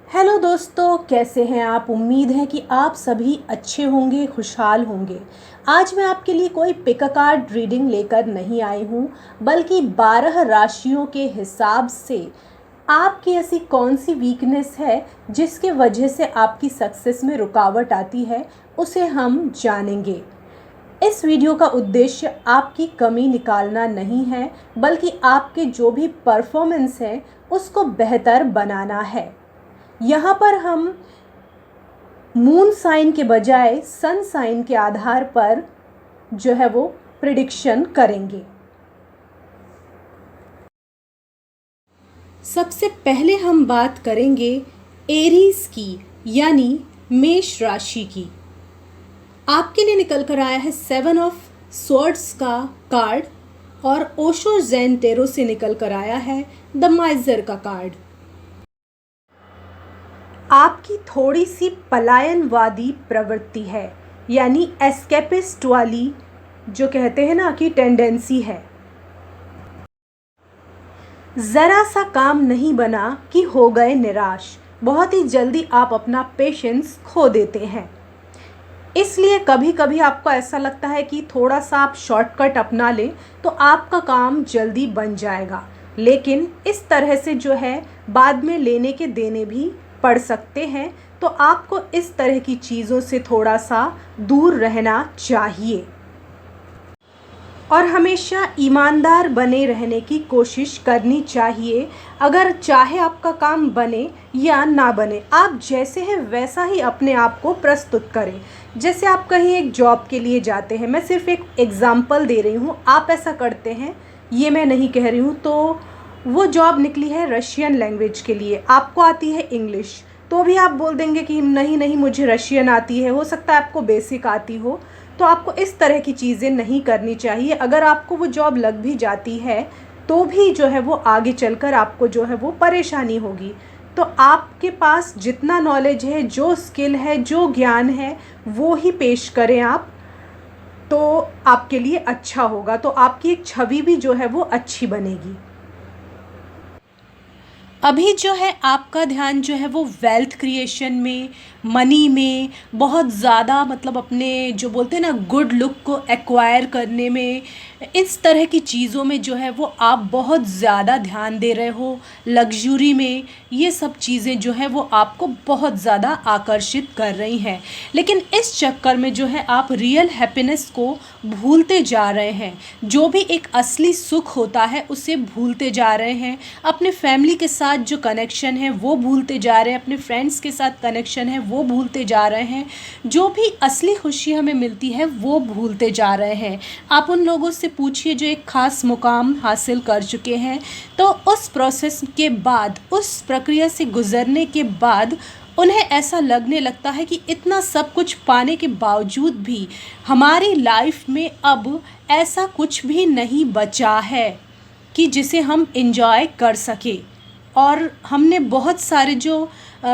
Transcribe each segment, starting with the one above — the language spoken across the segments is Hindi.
हेलो दोस्तों, कैसे हैं आप। उम्मीद है कि आप सभी अच्छे होंगे, खुशहाल होंगे। आज मैं आपके लिए कोई पिक अ कार्ड रीडिंग लेकर नहीं आई हूँ, बल्कि 12 राशियों के हिसाब से आपकी ऐसी कौन सी वीकनेस है जिसके वजह से आपकी सक्सेस में रुकावट आती है, उसे हम जानेंगे। इस वीडियो का उद्देश्य आपकी कमी निकालना नहीं है, बल्कि आपके जो भी परफॉर्मेंस है उसको बेहतर बनाना है। यहाँ पर हम मून साइन के बजाय सन साइन के आधार पर जो है वो प्रिडिक्शन करेंगे। सबसे पहले हम बात करेंगे एरीज की, यानी मेष राशि की। आपके लिए निकल कर आया है 7 ऑफ स्वॉर्ड्स का कार्ड और ओशो ज़ेन टेरो से निकल कर आया है द माइजर का कार्ड। आपकी थोड़ी सी पलायनवादी प्रवृत्ति है, यानी एस्केपिस्ट वाली जो कहते हैं ना कि टेंडेंसी है। ज़रा सा काम नहीं बना कि हो गए निराश। बहुत ही जल्दी आप अपना पेशेंस खो देते हैं, इसलिए कभी कभी आपको ऐसा लगता है कि थोड़ा सा आप शॉर्टकट अपना लें तो आपका काम जल्दी बन जाएगा। लेकिन इस तरह से जो है बाद में लेने के देने भी पड़ सकते हैं, तो आपको इस तरह की चीज़ों से थोड़ा सा दूर रहना चाहिए और हमेशा ईमानदार बने रहने की कोशिश करनी चाहिए। अगर चाहे आपका काम बने या ना बने, आप जैसे हैं वैसा ही अपने आप को प्रस्तुत करें। जैसे आप कहीं एक जॉब के लिए जाते हैं, मैं सिर्फ एक एग्ज़ाम्पल दे रही हूँ, आप ऐसा करते हैं ये मैं नहीं कह रही हूँ। तो वो जॉब निकली है रशियन लैंग्वेज के लिए, आपको आती है इंग्लिश, तो भी आप बोल देंगे कि नहीं नहीं मुझे रशियन आती है। हो सकता है आपको बेसिक आती हो, तो आपको इस तरह की चीज़ें नहीं करनी चाहिए। अगर आपको वो जॉब लग भी जाती है तो भी जो है वो आगे चलकर आपको जो है वो परेशानी होगी। तो आपके पास जितना नॉलेज है, जो स्किल है, जो ज्ञान है, वो ही पेश करें आप, तो आपके लिए अच्छा होगा। तो आपकी एक छवि भी जो है वो अच्छी बनेगी। अभी जो है आपका ध्यान जो है वो वेल्थ क्रिएशन में, मनी में बहुत ज़्यादा, मतलब अपने जो बोलते हैं ना गुड लुक को एक्वायर करने में, इस तरह की चीज़ों में जो है वो आप बहुत ज़्यादा ध्यान दे रहे हो। लग्जरी में ये सब चीज़ें जो है वो आपको बहुत ज़्यादा आकर्षित कर रही हैं, लेकिन इस चक्कर में जो है आप रियल हैप्पीनेस को भूलते जा रहे हैं। जो भी एक असली सुख होता है उसे भूलते जा रहे हैं। अपने फैमिली के साथ जो कनेक्शन है वो भूलते जा रहे हैं, अपने फ्रेंड्स के साथ कनेक्शन है वो भूलते जा रहे हैं। जो भी असली खुशी हमें मिलती है वो भूलते जा रहे हैं। आप उन लोगों से पूछिए जो एक ख़ास मुकाम हासिल कर चुके हैं, तो उस प्रोसेस के बाद, उस प्रक्रिया से गुज़रने के बाद उन्हें ऐसा लगने लगता है कि इतना सब कुछ पाने के बावजूद भी हमारी लाइफ में अब ऐसा कुछ भी नहीं बचा है कि जिसे हम एंजॉय कर सके, और हमने बहुत सारे जो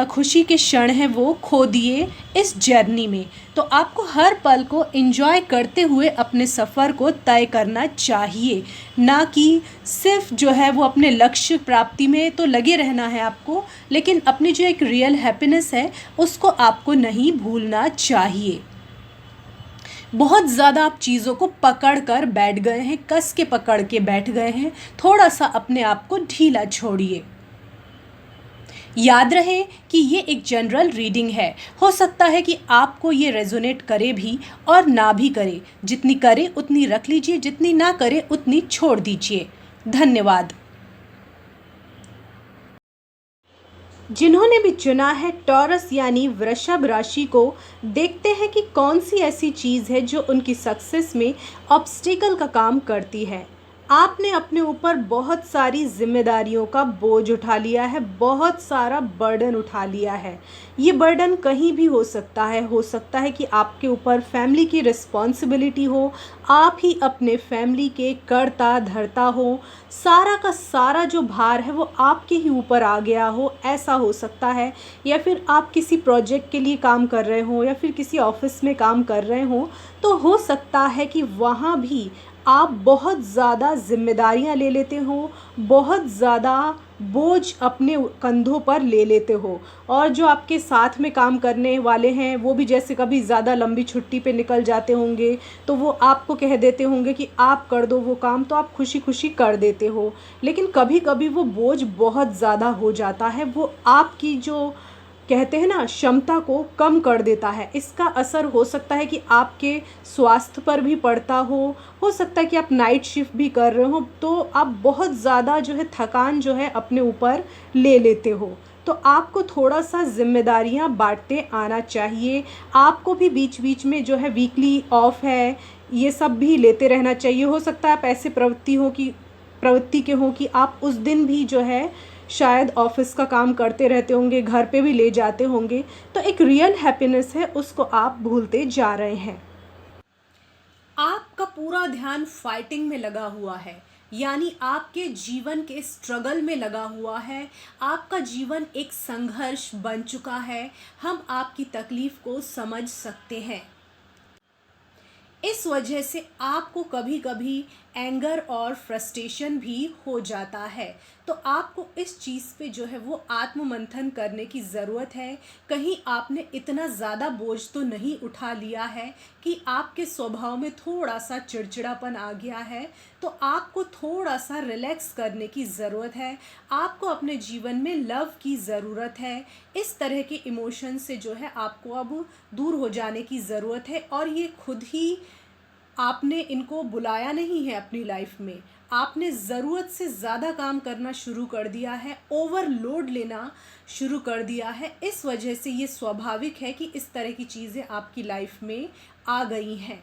खुशी के क्षण हैं वो खो दिए इस जर्नी में। तो आपको हर पल को एंजॉय करते हुए अपने सफ़र को तय करना चाहिए, ना कि सिर्फ जो है वो अपने लक्ष्य प्राप्ति में तो लगे रहना है आपको, लेकिन अपनी जो एक रियल हैप्पीनेस है उसको आपको नहीं भूलना चाहिए। बहुत ज़्यादा आप चीज़ों को पकड़ कर बैठ गए हैं, कस के पकड़ के बैठ गए हैं। थोड़ा सा अपने आप को ढीला छोड़िए। याद रहे कि ये एक जनरल रीडिंग है, हो सकता है कि आपको ये रेजोनेट करे भी और ना भी करे। जितनी करे उतनी रख लीजिए, जितनी ना करे उतनी छोड़ दीजिए। धन्यवाद। जिन्होंने भी चुना है टॉरस यानी वृषभ राशि को, देखते हैं कि कौन सी ऐसी चीज़ है जो उनकी सक्सेस में ऑब्स्टिकल का काम करती है। आपने अपने ऊपर बहुत सारी जिम्मेदारियों का बोझ उठा लिया है, बहुत सारा बर्डन उठा लिया है। ये बर्डन कहीं भी हो सकता है कि आपके ऊपर फैमिली की रिस्पॉन्सिबिलिटी हो, आप ही अपने फैमिली के कर्ता धर्ता हो, सारा का सारा जो भार है वो आपके ही ऊपर आ गया हो, ऐसा हो सकता है। या फिर आप किसी प्रोजेक्ट के लिए काम कर रहे हो या फिर किसी ऑफिस में काम कर रहे हो, तो हो सकता है कि वहाँ भी आप बहुत ज़्यादा ज़िम्मेदारियाँ ले लेते हो, बहुत ज़्यादा बोझ अपने कंधों पर ले लेते हो, और जो आपके साथ में काम करने वाले हैं वो भी जैसे कभी ज़्यादा लंबी छुट्टी पे निकल जाते होंगे तो वो आपको कह देते होंगे कि आप कर दो वो काम, तो आप खुशी खुशी कर देते हो। लेकिन कभी कभी वो बोझ बहुत ज़्यादा हो जाता है, वो आपकी जो कहते हैं ना क्षमता को कम कर देता है। इसका असर हो सकता है कि आपके स्वास्थ्य पर भी पड़ता हो सकता है कि आप नाइट शिफ्ट भी कर रहे हो, तो आप बहुत ज़्यादा जो है थकान जो है अपने ऊपर ले लेते हो। तो आपको थोड़ा सा जिम्मेदारियां बांटते आना चाहिए। आपको भी बीच बीच में जो है वीकली ऑफ है ये सब भी लेते रहना चाहिए। हो सकता है आप ऐसे प्रवृत्ति के हो कि आप उस दिन भी जो है शायद ऑफिस का काम करते रहते होंगे, घर पे भी ले जाते होंगे, तो एक रियल हैप्पीनेस है उसको आप भूलते जा रहे हैं। आपका पूरा ध्यान फाइटिंग में लगा हुआ है, यानी आपके जीवन के स्ट्रगल में लगा हुआ है। आपका जीवन एक संघर्ष बन चुका है। हम आपकी तकलीफ को समझ सकते हैं। इस वजह से आपको कभी कभी एंगर और फ्रस्ट्रेशन भी हो जाता है। तो आपको इस चीज़ पे जो है वो आत्ममंथन करने की ज़रूरत है। कहीं आपने इतना ज़्यादा बोझ तो नहीं उठा लिया है कि आपके स्वभाव में थोड़ा सा चिड़चिड़ापन आ गया है। तो आपको थोड़ा सा रिलैक्स करने की ज़रूरत है। आपको अपने जीवन में लव की ज़रूरत है। इस तरह के इमोशन से जो है आपको अब दूर हो जाने की ज़रूरत है, और ये खुद ही आपने इनको बुलाया नहीं है अपनी लाइफ में। आपने ज़रूरत से ज़्यादा काम करना शुरू कर दिया है, ओवरलोड लेना शुरू कर दिया है। इस वजह से ये स्वाभाविक है कि इस तरह की चीज़ें आपकी लाइफ में आ गई हैं।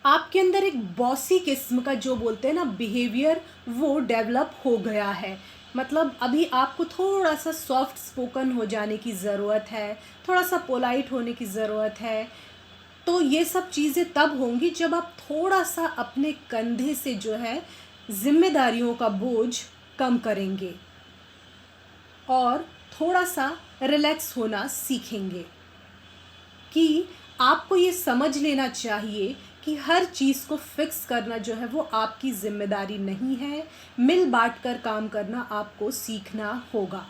आपके अंदर एक बॉसी किस्म का जो बोलते हैं ना बिहेवियर, वो डेवलप हो गया है। मतलब अभी आपको थोड़ा सा सॉफ्ट स्पोकन हो जाने की ज़रूरत है, थोड़ा सा पोलाइट होने की ज़रूरत है। तो ये सब चीज़ें तब होंगी जब आप थोड़ा सा अपने कंधे से जो है जिम्मेदारियों का बोझ कम करेंगे और थोड़ा सा रिलैक्स होना सीखेंगे। कि आपको ये समझ लेना चाहिए कि हर चीज़ को फिक्स करना जो है वो आपकी जिम्मेदारी नहीं है। मिल बांट कर काम करना आपको सीखना होगा,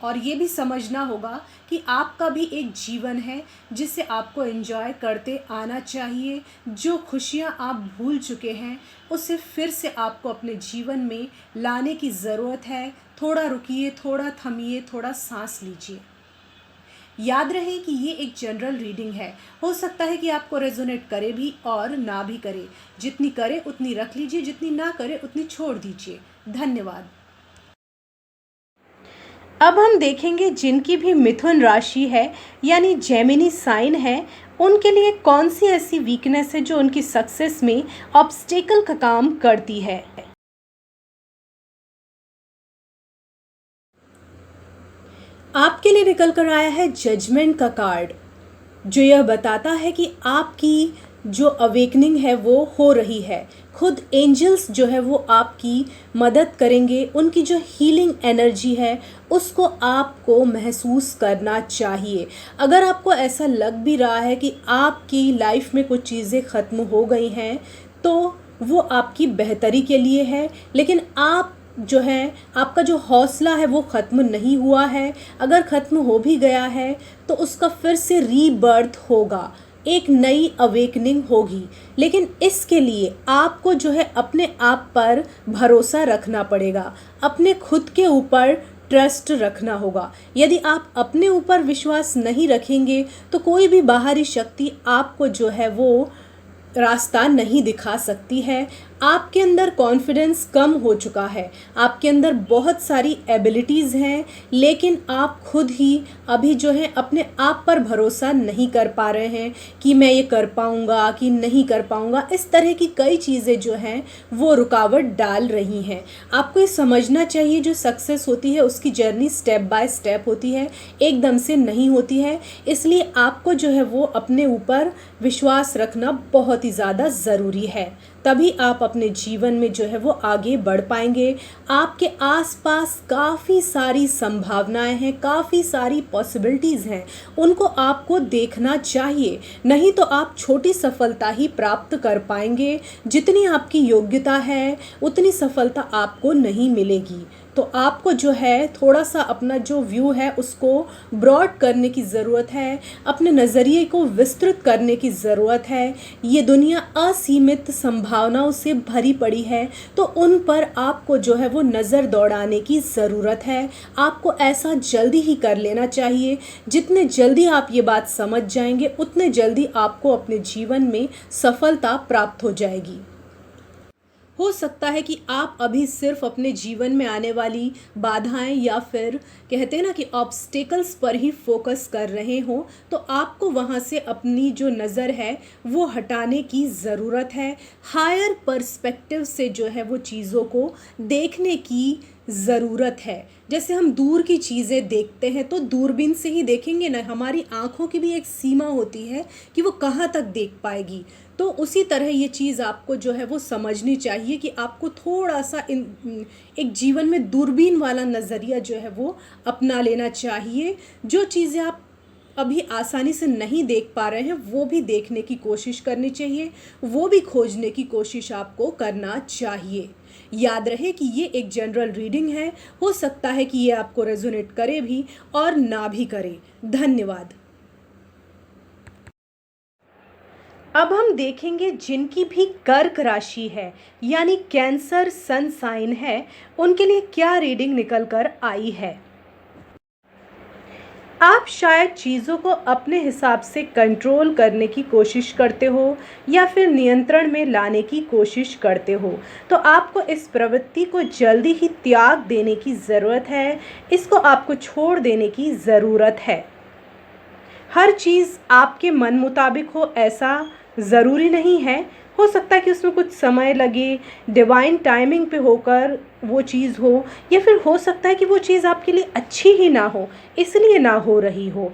और ये भी समझना होगा कि आपका भी एक जीवन है जिसे आपको एंजॉय करते आना चाहिए। जो खुशियाँ आप भूल चुके हैं उसे फिर से आपको अपने जीवन में लाने की ज़रूरत है। थोड़ा रुकिए, थोड़ा थमिए, थोड़ा सांस लीजिए। याद रहे कि ये एक जनरल रीडिंग है। हो सकता है कि आपको रेजोनेट करे भी और ना भी करे। जितनी करे उतनी रख लीजिए, जितनी ना करे उतनी छोड़ दीजिए। धन्यवाद। अब हम देखेंगे जिनकी भी मिथुन राशि है यानी जेमिनी साइन है, उनके लिए कौन सी ऐसी वीकनेस है जो उनकी सक्सेस में ऑब्स्टेकल का काम करती है। आपके लिए निकल कर आया है जजमेंट का कार्ड, जो यह बताता है कि आपकी जो अवेकनिंग है वो हो रही है। खुद एंजल्स जो है वो आपकी मदद करेंगे। उनकी जो हीलिंग एनर्जी है उसको आपको महसूस करना चाहिए। अगर आपको ऐसा लग भी रहा है कि आपकी लाइफ में कुछ चीज़ें ख़त्म हो गई हैं तो वो आपकी बेहतरी के लिए है। लेकिन आप जो है, आपका जो हौसला है वो ख़त्म नहीं हुआ है। अगर ख़त्म हो भी गया है तो उसका फिर से रीबर्थ होगा, एक नई अवेकनिंग होगी। लेकिन इसके लिए आपको जो है अपने आप पर भरोसा रखना पड़ेगा, अपने खुद के ऊपर ट्रस्ट रखना होगा। यदि आप अपने ऊपर विश्वास नहीं रखेंगे तो कोई भी बाहरी शक्ति आपको जो है वो रास्ता नहीं दिखा सकती है। आपके अंदर कॉन्फिडेंस कम हो चुका है। आपके अंदर बहुत सारी एबिलिटीज़ हैं, लेकिन आप खुद ही अभी जो है अपने आप पर भरोसा नहीं कर पा रहे हैं कि मैं ये कर पाऊँगा कि नहीं कर पाऊँगा। इस तरह की कई चीज़ें जो हैं वो रुकावट डाल रही हैं। आपको ये समझना चाहिए जो सक्सेस होती है उसकी जर्नी स्टेप बाय स्टेप होती है, एकदम से नहीं होती है। इसलिए आपको जो है वो अपने ऊपर विश्वास रखना बहुत ही ज़्यादा ज़रूरी है। तभी आप अपने जीवन में जो है वो आगे बढ़ पाएंगे। आपके आसपास काफ़ी सारी संभावनाएं हैं, काफ़ी सारी पॉसिबिलिटीज़ हैं, उनको आपको देखना चाहिए। नहीं तो आप छोटी सफलता ही प्राप्त कर पाएंगे। जितनी आपकी योग्यता है उतनी सफलता आपको नहीं मिलेगी। तो आपको जो है थोड़ा सा अपना जो व्यू है उसको ब्रॉड करने की ज़रूरत है, अपने नज़रिए को विस्तृत करने की ज़रूरत है। ये दुनिया असीमित संभावनाओं से भरी पड़ी है, तो उन पर आपको जो है वो नज़र दौड़ाने की ज़रूरत है। आपको ऐसा जल्दी ही कर लेना चाहिए। जितने जल्दी आप ये बात समझ जाएंगे उतने जल्दी आपको अपने जीवन में सफलता प्राप्त हो जाएगी। हो सकता है कि आप अभी सिर्फ अपने जीवन में आने वाली बाधाएं या फिर कहते हैं ना कि ऑब्स्टेकल्स पर ही फोकस कर रहे हो, तो आपको वहाँ से अपनी जो नज़र है वो हटाने की ज़रूरत है। हायर पर्सपेक्टिव से जो है वो चीज़ों को देखने की ज़रूरत है। जैसे हम दूर की चीज़ें देखते हैं तो दूरबीन से ही देखेंगे ना, हमारी आँखों की भी एक सीमा होती है कि वो कहाँ तक देख पाएगी। तो उसी तरह ये चीज़ आपको जो है वो समझनी चाहिए कि आपको थोड़ा सा एक जीवन में दूरबीन वाला नज़रिया जो है वो अपना लेना चाहिए। जो चीज़ें आप अभी आसानी से नहीं देख पा रहे हैं वो भी देखने की कोशिश करनी चाहिए, वो भी खोजने की कोशिश आपको करना चाहिए। याद रहे कि ये एक जनरल रीडिंग है, हो सकता है कि ये आपको रेजोनेट करे भी और ना भी करे। धन्यवाद। अब हम देखेंगे जिनकी भी कर्क राशि है यानी कैंसर सन साइन है, उनके लिए क्या रीडिंग निकल कर आई है। आप शायद चीज़ों को अपने हिसाब से कंट्रोल करने की कोशिश करते हो या फिर नियंत्रण में लाने की कोशिश करते हो, तो आपको इस प्रवृत्ति को जल्दी ही त्याग देने की ज़रूरत है। इसको आपको छोड़ देने की ज़रूरत है। हर चीज़ आपके मन मुताबिक हो ऐसा ज़रूरी नहीं है। हो सकता है कि उसमें कुछ समय लगे, डिवाइन टाइमिंग पे होकर वो चीज़ हो, या फिर हो सकता है कि वो चीज़ आपके लिए अच्छी ही ना हो, इसलिए ना हो रही हो।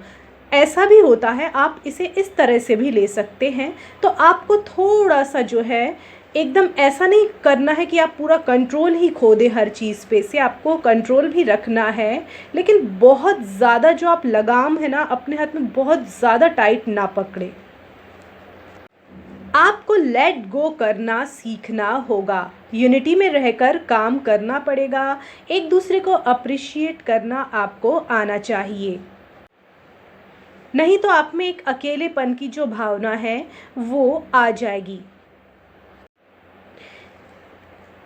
ऐसा भी होता है, आप इसे इस तरह से भी ले सकते हैं। तो आपको थोड़ा सा जो है एकदम ऐसा नहीं करना है कि आप पूरा कंट्रोल ही खो दें हर चीज़ पे से, आपको कंट्रोल भी रखना है, लेकिन बहुत ज़्यादा जो आप लगाम है ना अपने हाथ में बहुत ज़्यादा टाइट ना पकड़े। आपको लेट गो करना सीखना होगा, यूनिटी में रहकर काम करना पड़ेगा, एक दूसरे को अप्रिशिएट करना आपको आना चाहिए। नहीं तो आप में एक अकेलेपन की जो भावना है वो आ जाएगी।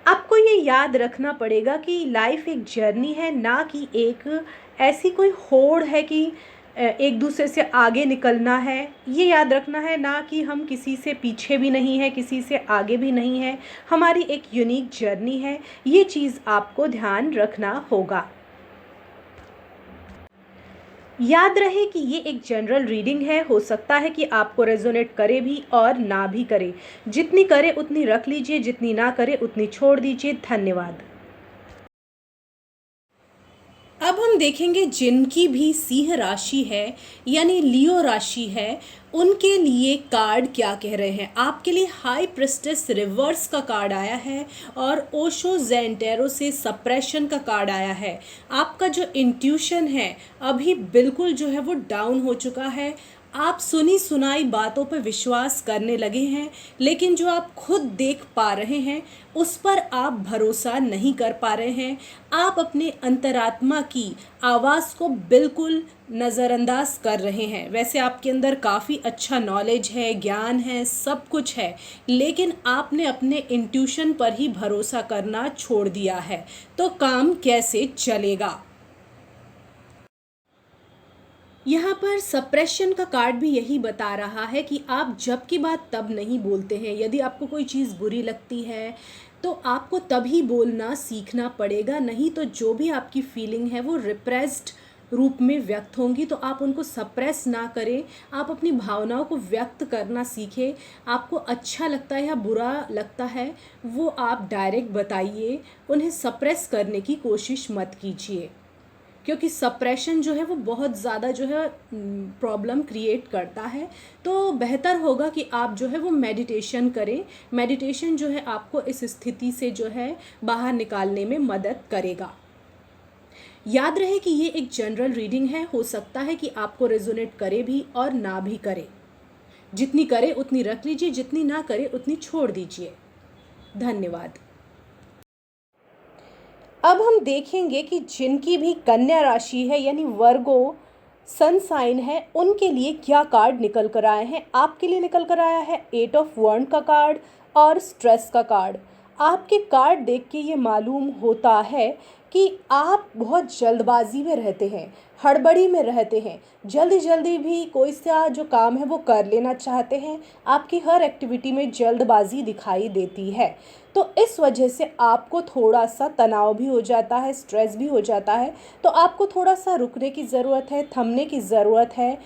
आपको ये याद रखना पड़ेगा कि लाइफ एक जर्नी है, ना कि एक ऐसी कोई होड़ है कि एक दूसरे से आगे निकलना है। ये याद रखना है ना कि हम किसी से पीछे भी नहीं है, किसी से आगे भी नहीं है, हमारी एक यूनिक जर्नी है। ये चीज़ आपको ध्यान रखना होगा। याद रहे कि ये एक जनरल रीडिंग है, हो सकता है कि आपको रेजोनेट करे भी और ना भी करे। जितनी करे उतनी रख लीजिए, जितनी ना करे उतनी छोड़ दीजिए। धन्यवाद। अब हम देखेंगे जिनकी भी सिंह राशि है यानी लियो राशि है, उनके लिए कार्ड क्या कह रहे हैं। आपके लिए हाई प्रेस्टेस रिवर्स का कार्ड आया है और ओशो ज़ेंटेरो से सप्रेशन का कार्ड आया है। आपका जो इंट्यूशन है अभी बिल्कुल जो है वो डाउन हो चुका है। आप सुनी सुनाई बातों पर विश्वास करने लगे हैं, लेकिन जो आप खुद देख पा रहे हैं उस पर आप भरोसा नहीं कर पा रहे हैं। आप अपने अंतरात्मा की आवाज़ को बिल्कुल नज़रअंदाज कर रहे हैं। वैसे आपके अंदर काफ़ी अच्छा नॉलेज है, ज्ञान है, सब कुछ है, लेकिन आपने अपने इंट्यूशन पर ही भरोसा करना छोड़ दिया है। तो काम कैसे चलेगा। यहाँ पर सप्रेशन का कार्ड भी यही बता रहा है कि आप जब की बात तब नहीं बोलते हैं। यदि आपको कोई चीज़ बुरी लगती है तो आपको तभी बोलना सीखना पड़ेगा, नहीं तो जो भी आपकी फीलिंग है वो रिप्रेस्ड रूप में व्यक्त होंगी, तो आप उनको सप्रेस ना करें। आप अपनी भावनाओं को व्यक्त करना सीखें। आपको अच्छा लगता है या बुरा लगता है वो आप डायरेक्ट बताइए, उन्हें सप्रेस करने की कोशिश मत कीजिए। क्योंकि सप्रेशन जो है वो बहुत ज़्यादा जो है प्रॉब्लम क्रिएट करता है। तो बेहतर होगा कि आप जो है वो मेडिटेशन करें। मेडिटेशन जो है आपको इस स्थिति से जो है बाहर निकालने में मदद करेगा। याद रहे कि ये एक जनरल रीडिंग है, हो सकता है कि आपको रेजोनेट करे भी और ना भी करे। जितनी करे उतनी रख लीजिए, जितनी ना करे उतनी छोड़ दीजिए। धन्यवाद। अब हम देखेंगे कि जिनकी भी कन्या राशि है यानी वर्गो सन साइन है, उनके लिए क्या कार्ड निकल कर आए हैं। आपके लिए निकल कर आया है 8 ऑफ वॉन्ड का कार्ड और स्ट्रेस का कार्ड। आपके कार्ड देख के ये मालूम होता है कि आप बहुत जल्दबाजी में रहते हैं, हड़बड़ी में रहते हैं, जल्दी जल्दी भी कोई सा जो काम है वो कर लेना चाहते हैं। आपकी हर एक्टिविटी में जल्दबाजी दिखाई देती है। तो इस वजह से आपको थोड़ा सा तनाव भी हो जाता है, स्ट्रेस भी हो जाता है। तो आपको थोड़ा सा रुकने की ज़रूरत है, थमने की ज़रूरत है,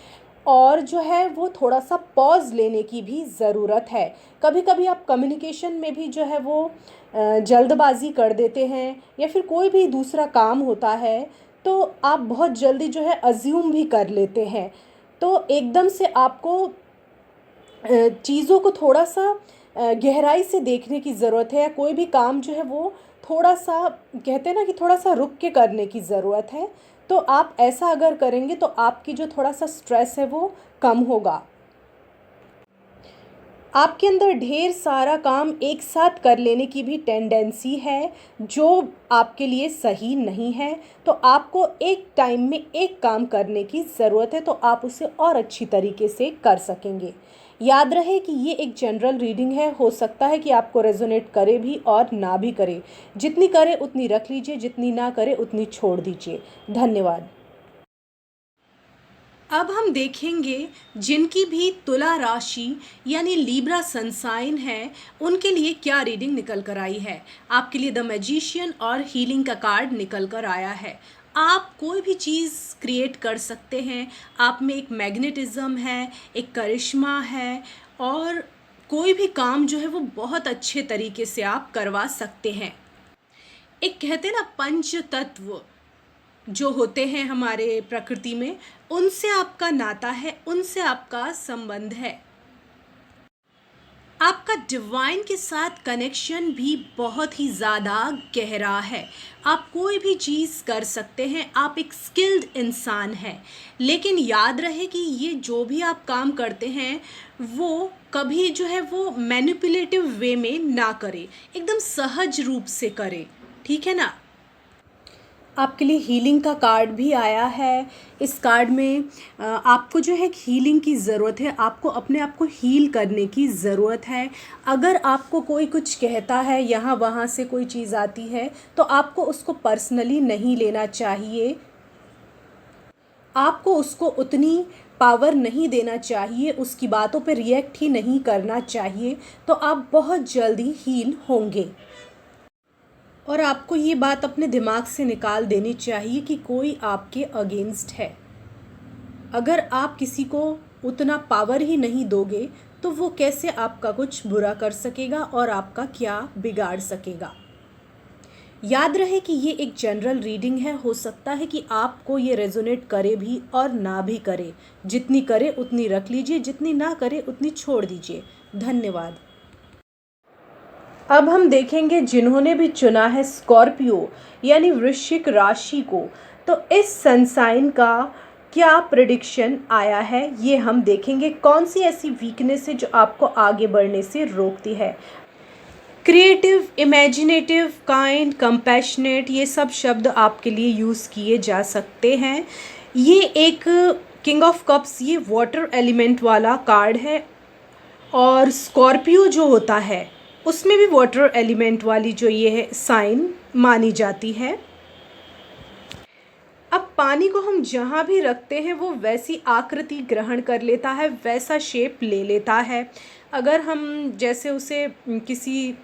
और जो है वो थोड़ा सा पॉज लेने की भी ज़रूरत है। कभी कभी आप कम्युनिकेशन में भी जो है वो जल्दबाजी कर देते हैं, या फिर कोई भी दूसरा काम होता है तो आप बहुत जल्दी जो है अज्यूम भी कर लेते हैं। तो एकदम से आपको चीज़ों को थोड़ा सा गहराई से देखने की ज़रूरत है, या कोई भी काम जो है वो थोड़ा सा, कहते हैं ना कि थोड़ा सा रुक के करने की ज़रूरत है। तो आप ऐसा अगर करेंगे तो आपकी जो थोड़ा सा स्ट्रेस है वो कम होगा। आपके अंदर ढेर सारा काम एक साथ कर लेने की भी टेंडेंसी है, जो आपके लिए सही नहीं है। तो आपको एक टाइम में एक काम करने की ज़रूरत है, तो आप उसे और अच्छी तरीके से कर सकेंगे। याद रहे कि ये एक जनरल रीडिंग है, हो सकता है कि आपको रेजोनेट करे भी और ना भी करे। जितनी करे उतनी रख लीजिए, जितनी ना करे उतनी छोड़ दीजिए। धन्यवाद। अब हम देखेंगे जिनकी भी तुला राशि यानी लीब्रा सन साइन है, उनके लिए क्या रीडिंग निकल कर आई है। आपके लिए द मैजिशियन और हीलिंग का कार्ड निकल कर आया है। आप कोई भी चीज़ क्रिएट कर सकते हैं। आप में एक मैग्नेटिज्म है, एक करिश्मा है, और कोई भी काम जो है वो बहुत अच्छे तरीके से आप करवा सकते हैं। एक कहते हैं ना पंच तत्व जो होते हैं हमारे प्रकृति में, उनसे आपका नाता है, उनसे आपका संबंध है। आपका डिवाइन के साथ कनेक्शन भी बहुत ही ज़्यादा गहरा है। आप कोई भी चीज़ कर सकते हैं, आप एक स्किल्ड इंसान हैं। लेकिन याद रहे कि ये जो भी आप काम करते हैं वो कभी जो है वो मैनिपुलेटिव वे में ना करें, एकदम सहज रूप से करें, ठीक है ना। आपके लिए हीलिंग का कार्ड भी आया है। इस कार्ड में आपको जो है हीलिंग की ज़रूरत है, आपको अपने आप को हील करने की ज़रूरत है। अगर आपको कोई कुछ कहता है, यहाँ वहाँ से कोई चीज़ आती है, तो आपको उसको पर्सनली नहीं लेना चाहिए। आपको उसको उतनी पावर नहीं देना चाहिए, उसकी बातों पे रिएक्ट ही नहीं करना चाहिए। तो आप बहुत जल्दी हील होंगे। और आपको ये बात अपने दिमाग से निकाल देनी चाहिए कि कोई आपके अगेंस्ट है। अगर आप किसी को उतना पावर ही नहीं दोगे तो वो कैसे आपका कुछ बुरा कर सकेगा और आपका क्या बिगाड़ सकेगा। याद रहे कि ये एक जनरल रीडिंग है, हो सकता है कि आपको ये रेजोनेट करे भी और ना भी करे। जितनी करे उतनी रख लीजिए, जितनी ना करे उतनी छोड़ दीजिए। धन्यवाद। अब हम देखेंगे जिन्होंने भी चुना है स्कॉर्पियो यानी वृश्चिक राशि को, तो इस सनसाइन का क्या प्रेडिक्शन आया है ये हम देखेंगे। कौन सी ऐसी वीकनेस है जो आपको आगे बढ़ने से रोकती है। क्रिएटिव, इमेजिनेटिव, काइंड, कंपैशनेट, ये सब शब्द आपके लिए यूज़ किए जा सकते हैं। ये एक किंग ऑफ कप्स, ये वाटर एलिमेंट वाला कार्ड है, और स्कॉर्पियो जो होता है उसमें भी वाटर एलिमेंट वाली जो ये है साइन मानी जाती है। अब पानी को हम जहाँ भी रखते हैं वो वैसी आकृति ग्रहण कर लेता है, वैसा शेप ले लेता है। अगर हम जैसे उसे किसी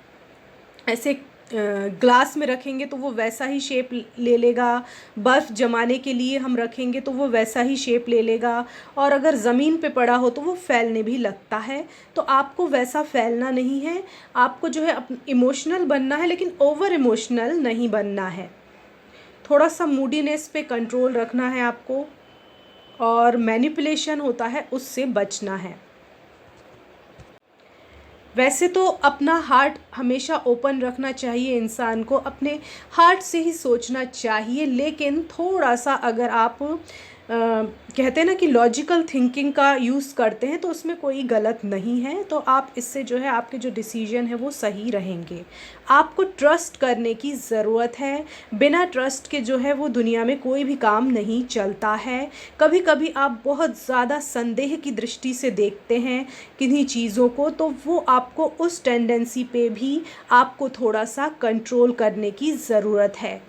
ऐसे ग्लास में रखेंगे तो वो वैसा ही शेप ले लेगा, बर्फ़ जमाने के लिए हम रखेंगे तो वो वैसा ही शेप ले लेगा, और अगर ज़मीन पे पड़ा हो तो वो फैलने भी लगता है। तो आपको वैसा फैलना नहीं है, आपको जो है इमोशनल बनना है, लेकिन ओवर इमोशनल नहीं बनना है। थोड़ा सा मूडीनेस पे कंट्रोल रखना है आपको, और मैनिपुलेशन होता है उससे बचना है। वैसे तो अपना हार्ट हमेशा ओपन रखना चाहिए इंसान को, अपने हार्ट से ही सोचना चाहिए, लेकिन थोड़ा सा अगर आप कहते हैं ना कि लॉजिकल थिंकिंग का यूज़ करते हैं तो उसमें कोई गलत नहीं है। तो आप इससे जो है आपके जो डिसीजन है वो सही रहेंगे। आपको ट्रस्ट करने की ज़रूरत है। बिना ट्रस्ट के जो है वो दुनिया में कोई भी काम नहीं चलता है। कभी कभी आप बहुत ज़्यादा संदेह की दृष्टि से देखते हैं किन्हीं चीज़ों को, तो वो आपको उस टेंडेंसी पे भी आपको थोड़ा सा कंट्रोल करने की ज़रूरत है।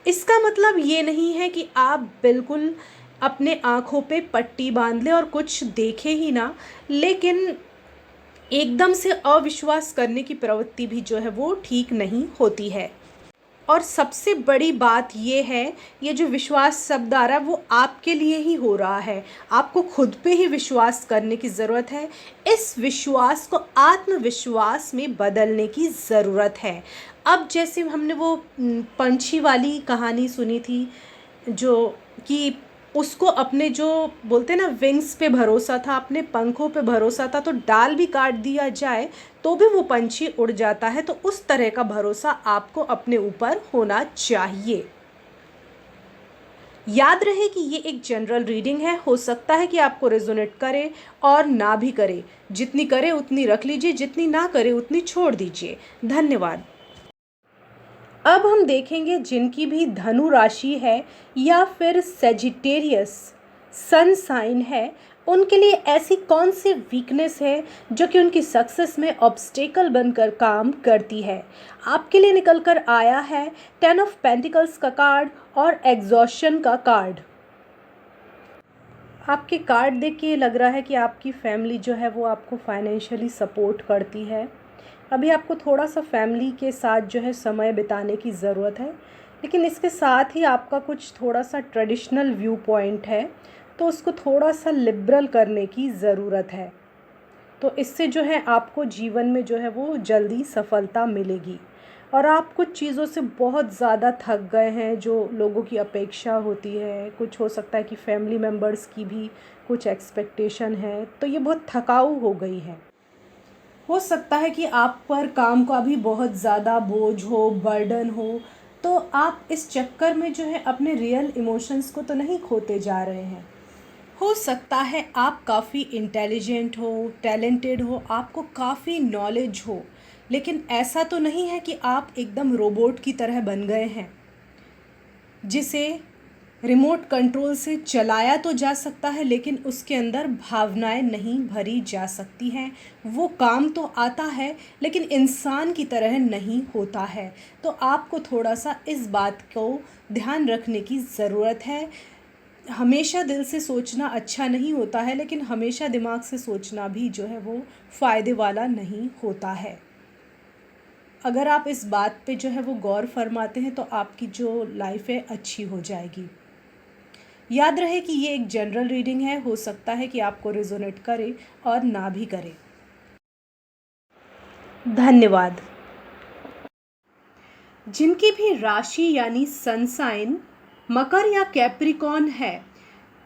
इसका मतलब ये नहीं है कि आप बिल्कुल अपने आँखों पे पट्टी बांध लें और कुछ देखें ही ना, लेकिन एकदम से अविश्वास करने की प्रवृत्ति भी जो है वो ठीक नहीं होती है। और सबसे बड़ी बात ये है, ये जो विश्वास शब्द आ रहा है वो आपके लिए ही हो रहा है। आपको खुद पे ही विश्वास करने की ज़रूरत है। इस विश्वास को आत्मविश्वास में बदलने की ज़रूरत है। अब जैसे हमने वो पंछी वाली कहानी सुनी थी, जो कि उसको अपने जो बोलते हैं ना विंग्स पे भरोसा था, अपने पंखों पे भरोसा था, तो डाल भी काट दिया जाए तो भी वो पंछी उड़ जाता है। तो उस तरह का भरोसा आपको अपने ऊपर होना चाहिए। याद रहे कि ये एक जनरल रीडिंग है, हो सकता है कि आपको रेजोनेट करे और ना भी करे। जितनी करे उतनी रख लीजिए, जितनी ना करे उतनी छोड़ दीजिए। धन्यवाद। अब हम देखेंगे जिनकी भी धनु राशि है या फिर सेजिटेरियस सन साइन है, उनके लिए ऐसी कौन सी वीकनेस है जो कि उनकी सक्सेस में ऑब्स्टेकल बनकर काम करती है। आपके लिए निकल कर आया है 10 ऑफ पेंटिकल्स का कार्ड और एग्जॉशन का कार्ड। आपके कार्ड देख के लग रहा है कि आपकी फैमिली जो है वो आपको फाइनेंशियली सपोर्ट करती है। अभी आपको थोड़ा सा फैमिली के साथ जो है समय बिताने की ज़रूरत है, लेकिन इसके साथ ही आपका कुछ थोड़ा सा ट्रेडिशनल व्यू पॉइंट है, तो उसको थोड़ा सा लिबरल करने की ज़रूरत है। तो इससे जो है आपको जीवन में जो है वो जल्दी सफलता मिलेगी। और आप कुछ चीज़ों से बहुत ज़्यादा थक गए हैं, जो लोगों की अपेक्षा होती है, कुछ हो सकता है कि फैमिली मेम्बर्स की भी कुछ एक्सपेक्टेशन है, तो ये बहुत थकाऊ हो गई है। हो सकता है कि आप पर काम का भी बहुत ज़्यादा बोझ हो, बर्डन हो, तो आप इस चक्कर में जो है अपने रियल इमोशंस को तो नहीं खोते जा रहे हैं। हो सकता है आप काफ़ी इंटेलिजेंट हो, टैलेंटेड हो, आपको काफ़ी नॉलेज हो, लेकिन ऐसा तो नहीं है कि आप एकदम रोबोट की तरह बन गए हैं जिसे रिमोट कंट्रोल से चलाया तो जा सकता है, लेकिन उसके अंदर भावनाएं नहीं भरी जा सकती हैं। वो काम तो आता है लेकिन इंसान की तरह नहीं होता है। तो आपको थोड़ा सा इस बात को ध्यान रखने की ज़रूरत है। हमेशा दिल से सोचना अच्छा नहीं होता है, लेकिन हमेशा दिमाग से सोचना भी जो है वो फ़ायदे वाला नहीं होता है। अगर आप इस बात पे जो है वो गौर फरमाते हैं तो आपकी जो लाइफ है अच्छी हो जाएगी। याद रहे कि ये एक जनरल रीडिंग है, हो सकता है कि आपको रिजोनेट करे और ना भी करे। धन्यवाद। जिनकी भी राशि यानी सन साइन मकर या कैप्रिकॉर्न है,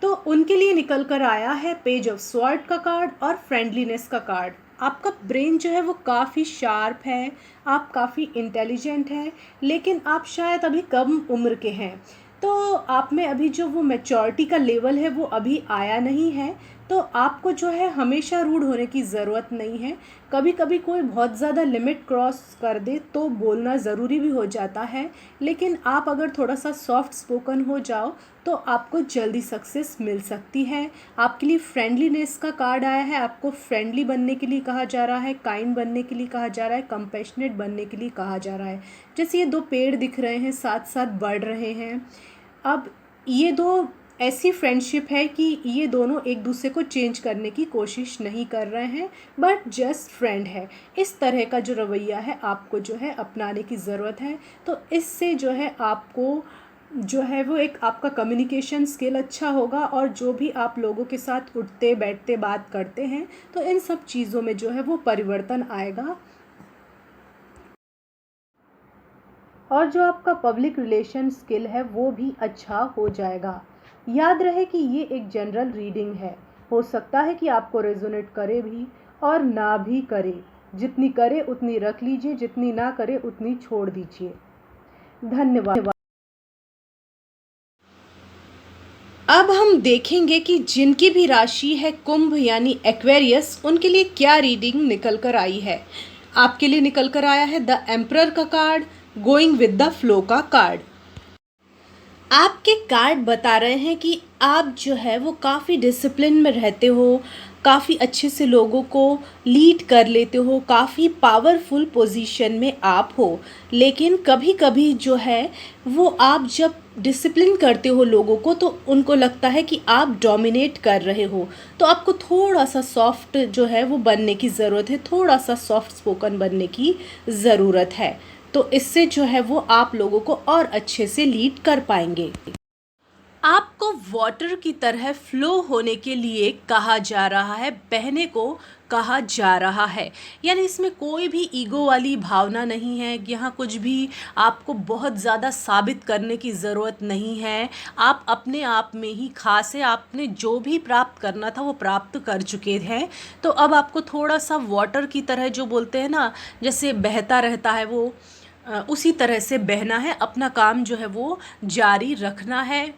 तो उनके लिए निकल कर आया है पेज ऑफ स्वॉर्ड का कार्ड और फ्रेंडलीनेस का कार्ड। आपका ब्रेन जो है वो काफ़ी शार्प है, आप काफ़ी इंटेलिजेंट हैं, लेकिन आप शायद अभी कम उम्र के हैं। तो आप में अभी जो वो मैच्योरिटी का लेवल है वो अभी आया नहीं है। तो आपको जो है हमेशा रूड होने की ज़रूरत नहीं है। कभी कभी कोई बहुत ज़्यादा लिमिट क्रॉस कर दे तो बोलना ज़रूरी भी हो जाता है, लेकिन आप अगर थोड़ा सा सॉफ्ट स्पोकन हो जाओ तो आपको जल्दी सक्सेस मिल सकती है। आपके लिए फ्रेंडलीनेस का कार्ड आया है, आपको फ्रेंडली बनने के लिए कहा जा रहा है, काइंड बनने के लिए कहा जा रहा है, कंपैशनेट बनने के लिए कहा जा रहा है। जैसे ये दो पेड़ दिख रहे हैं, साथ साथ बढ़ रहे हैं। अब ये दो ऐसी फ्रेंडशिप है कि ये दोनों एक दूसरे को चेंज करने की कोशिश नहीं कर रहे हैं, बट जस्ट फ्रेंड है। इस तरह का जो रवैया है आपको जो है अपनाने की ज़रूरत है। तो इससे जो है आपको जो है वो एक आपका कम्युनिकेशन स्किल अच्छा होगा, और जो भी आप लोगों के साथ उठते बैठते बात करते हैं तो इन सब चीज़ों में जो है वो परिवर्तन आएगा। और जो आपका पब्लिक रिलेशन स्किल है वो भी अच्छा हो जाएगा। याद रहे कि ये एक जनरल रीडिंग है, हो सकता है कि आपको रेजोनेट करे भी और ना भी करे। जितनी करे उतनी रख लीजिए, जितनी ना करे उतनी छोड़ दीजिए। धन्यवाद। अब हम देखेंगे कि जिनकी भी राशि है कुंभ यानी एक्वेरियस, उनके लिए क्या रीडिंग निकल कर आई है। आपके लिए निकल कर आया है द एम्परर का card, going with the flow का कार्ड। आपके कार्ड बता रहे हैं कि आप जो है वो काफ़ी डिसिप्लिन में रहते हो, काफ़ी अच्छे से लोगों को लीड कर लेते हो, काफ़ी पावरफुल पोजीशन में आप हो। लेकिन कभी कभी जो है वो आप जब डिसिप्लिन करते हो लोगों को तो उनको लगता है कि आप डोमिनेट कर रहे हो। तो आपको थोड़ा सा सॉफ्ट जो है वो बनने की ज़रूरत है, थोड़ा सा सॉफ्ट स्पोकन बनने की ज़रूरत है। तो इससे जो है वो आप लोगों को और अच्छे से लीड कर पाएंगे। आपको वाटर की तरह फ्लो होने के लिए कहा जा रहा है, बहने को कहा जा रहा है। यानी इसमें कोई भी ईगो वाली भावना नहीं है, यहाँ कुछ भी आपको बहुत ज़्यादा साबित करने की ज़रूरत नहीं है। आप अपने आप में ही खास है, आपने जो भी प्राप्त करना था वो प्राप्त कर चुके हैं। तो अब आपको थोड़ा सा वाटर की तरह, जो बोलते हैं ना, जैसे बहता रहता है वो, उसी तरह से बहना है, अपना काम जो है वो जारी रखना है।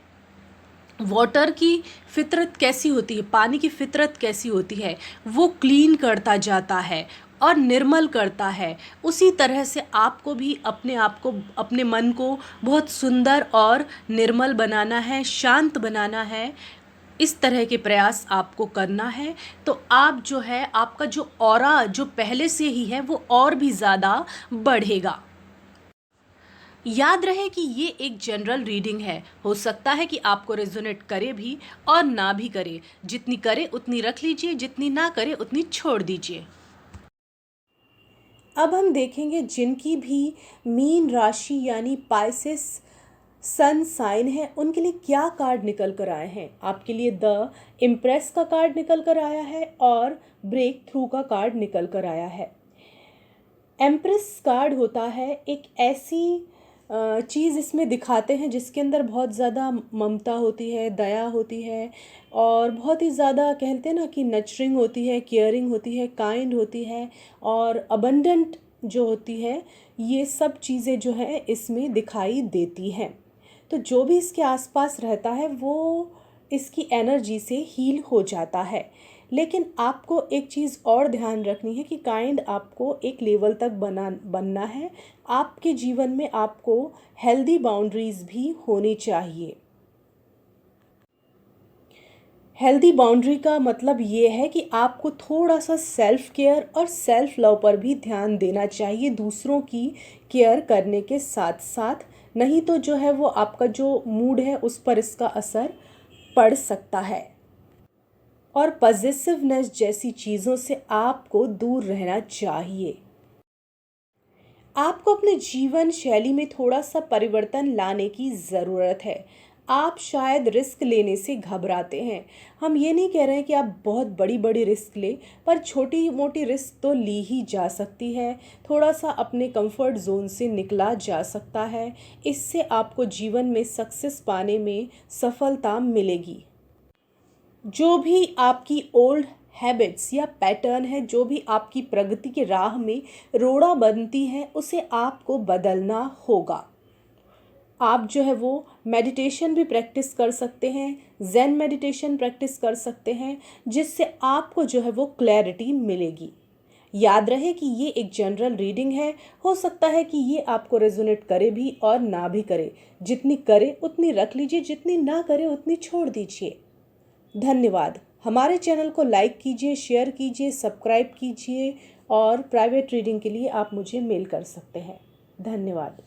वाटर की फितरत कैसी होती है, पानी की फितरत कैसी होती है, वो क्लीन करता जाता है और निर्मल करता है। उसी तरह से आपको भी अपने आप को, अपने मन को बहुत सुंदर और निर्मल बनाना है, शांत बनाना है। इस तरह के प्रयास आपको करना है। तो आप जो है, आपका जो ऑरा जो पहले से ही है वो और भी ज़्यादा बढ़ेगा। याद रहे कि ये एक जनरल रीडिंग है, हो सकता है कि आपको रेजोनेट करे भी और ना भी करे। जितनी करे उतनी रख लीजिए, जितनी ना करे उतनी छोड़ दीजिए। अब हम देखेंगे जिनकी भी मीन राशि यानी पाइसेस सन साइन है, उनके लिए क्या कार्ड निकल कर आए हैं। आपके लिए द इम्प्रेस का कार्ड निकल कर आया है और ब्रेक थ्रू का कार्ड निकल कर आया है। एम्प्रेस कार्ड होता है एक ऐसी चीज़ इसमें दिखाते हैं जिसके अंदर बहुत ज़्यादा ममता होती है, दया होती है और बहुत ही ज़्यादा कहते हैं ना कि नर्चरिंग होती है, केयरिंग होती है, काइंड होती है और अबंडेंट जो होती है। ये सब चीज़ें जो है इसमें दिखाई देती हैं। तो जो भी इसके आसपास रहता है वो इसकी एनर्जी से हील हो जाता है। लेकिन आपको एक चीज़ और ध्यान रखनी है कि काइंड आपको एक लेवल तक बनना है। आपके जीवन में आपको हेल्दी बाउंड्रीज भी होनी चाहिए। हेल्दी बाउंड्री का मतलब ये है कि आपको थोड़ा सा सेल्फ केयर और सेल्फ लव पर भी ध्यान देना चाहिए, दूसरों की केयर करने के साथ साथ। नहीं तो जो है वो आपका जो मूड है उस पर इसका असर पड़ सकता है। और पॉजिटिवनेस जैसी चीज़ों से आपको दूर रहना चाहिए। आपको अपने जीवन शैली में थोड़ा सा परिवर्तन लाने की ज़रूरत है। आप शायद रिस्क लेने से घबराते हैं। हम ये नहीं कह रहे हैं कि आप बहुत बड़ी बड़ी रिस्क लें, पर छोटी मोटी रिस्क तो ली ही जा सकती है। थोड़ा सा अपने कंफर्ट जोन से निकला जा सकता है। इससे आपको जीवन में सक्सेस पाने में सफलता मिलेगी। जो भी आपकी ओल्ड हैबिट्स या पैटर्न है, जो भी आपकी प्रगति के राह में रोड़ा बनती है, उसे आपको बदलना होगा। आप जो है वो मेडिटेशन भी प्रैक्टिस कर सकते हैं, ज़ेन मेडिटेशन प्रैक्टिस कर सकते हैं, जिससे आपको जो है वो क्लैरिटी मिलेगी। याद रहे कि ये एक जनरल रीडिंग है, हो सकता है कि ये आपको रेजोनेट करे भी और ना भी करे। जितनी करे उतनी रख लीजिए, जितनी ना करे उतनी छोड़ दीजिए। धन्यवाद। हमारे चैनल को लाइक कीजिए, शेयर कीजिए, सब्सक्राइब कीजिए और प्राइवेट रीडिंग के लिए आप मुझे मेल कर सकते हैं। धन्यवाद।